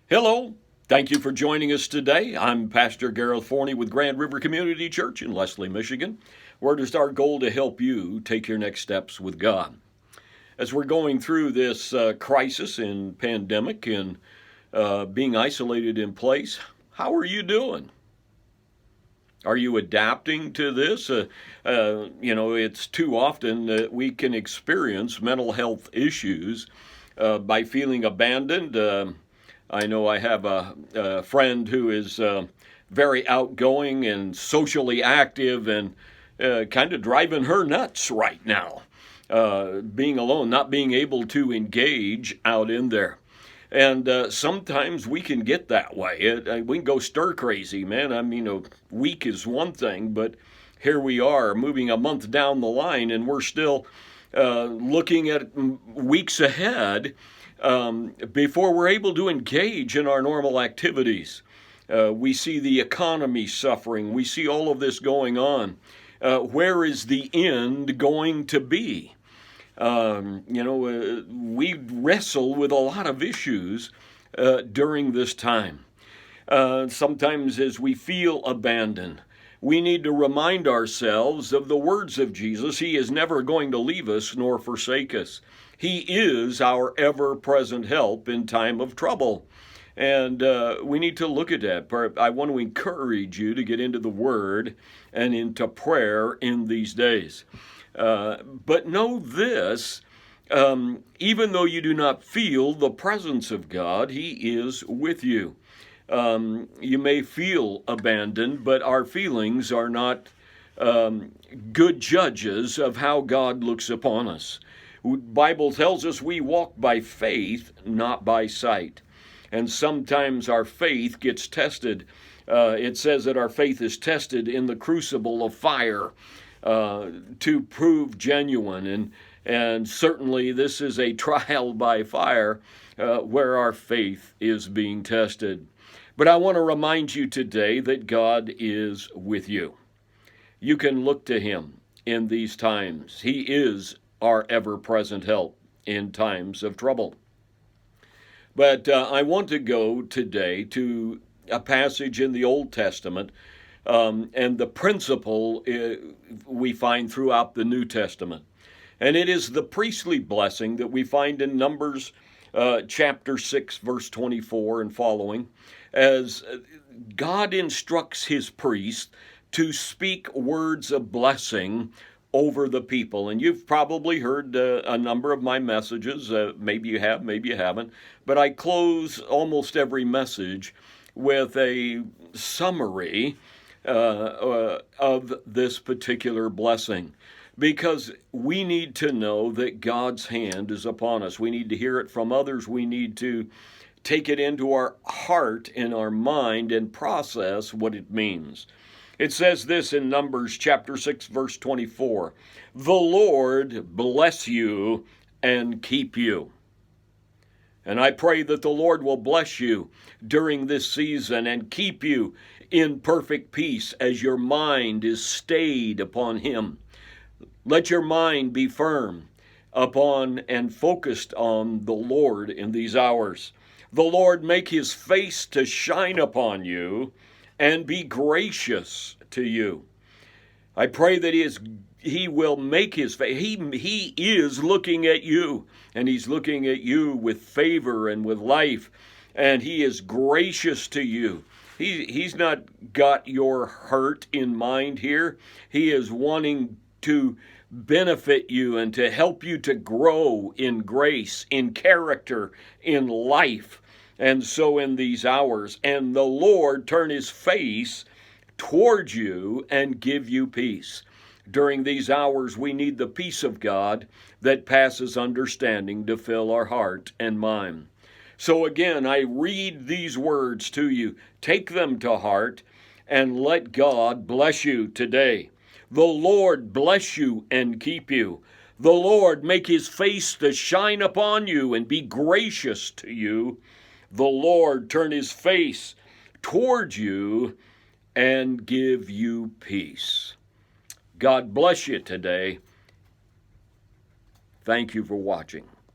Hello. Thank you for joining us today. I'm Pastor Gareth Forney with Grand River Community Church in Leslie, Michigan, where it is our goal to help you take your next steps with God. As we're going through this crisis and pandemic and being isolated in place, how are you doing? Are you adapting to this? It's too often that we can experience mental health issues by feeling abandoned. I know I have a friend who is very outgoing and socially active and kind of driving her nuts right now. Being alone, not being able to engage out in there. And sometimes we can get that way. We can go stir crazy, man. I mean, a week is one thing, but here we are moving a month down the line and we're still looking at weeks ahead before we're able to engage in our normal activities. We see the economy suffering. We see all of this going on. Where is the end going to be? We wrestle with a lot of issues during this time. Sometimes as we feel abandoned, we need to remind ourselves of the words of Jesus. He is never going to leave us nor forsake us. He is our ever-present help in time of trouble. And we need to look at that. I want to encourage you to get into the Word and into prayer in these days. But know this, even though you do not feel the presence of God, He is with you. You may feel abandoned, but our feelings are not good judges of how God looks upon us. The Bible tells us we walk by faith, not by sight. And sometimes our faith gets tested. It says that our faith is tested in the crucible of fire to prove genuine. And certainly this is a trial by fire where our faith is being tested. But I want to remind you today that God is with you. You can look to Him in these times. He is our ever-present help in times of trouble. But I want to go today to a passage in the Old Testament and the principle we find throughout the New Testament. And it is the priestly blessing that we find in Numbers chapter 6, verse 24 and following, as God instructs His priests to speak words of blessing over the people. And you've probably heard a number of my messages. Maybe you have, maybe you haven't. But I close almost every message with a summary of this particular blessing, because we need to know that God's hand is upon us. We need to hear it from others. We need to take it into our heart and our mind and process what it means. It says this in Numbers chapter 6, verse 24, "The Lord bless you and keep you." And I pray that the Lord will bless you during this season and keep you in perfect peace as your mind is stayed upon Him. Let your mind be firm upon and focused on the Lord in these hours. The Lord make His face to shine upon you and be gracious to you. I pray that He will make His face. He is looking at you, and He's looking at you with favor and with life, and He is gracious to you. He's not got your hurt in mind here. He is wanting to benefit you and to help you to grow in grace, in character, in life. And so in these hours, and the Lord turn His face towards you and give you peace. During these hours, we need the peace of God that passes understanding to fill our heart and mind. So again, I read these words to you. Take them to heart and let God bless you today. The Lord bless you and keep you. The Lord make His face to shine upon you and be gracious to you. The Lord turn His face towards you and give you peace. God bless you today. Thank you for watching.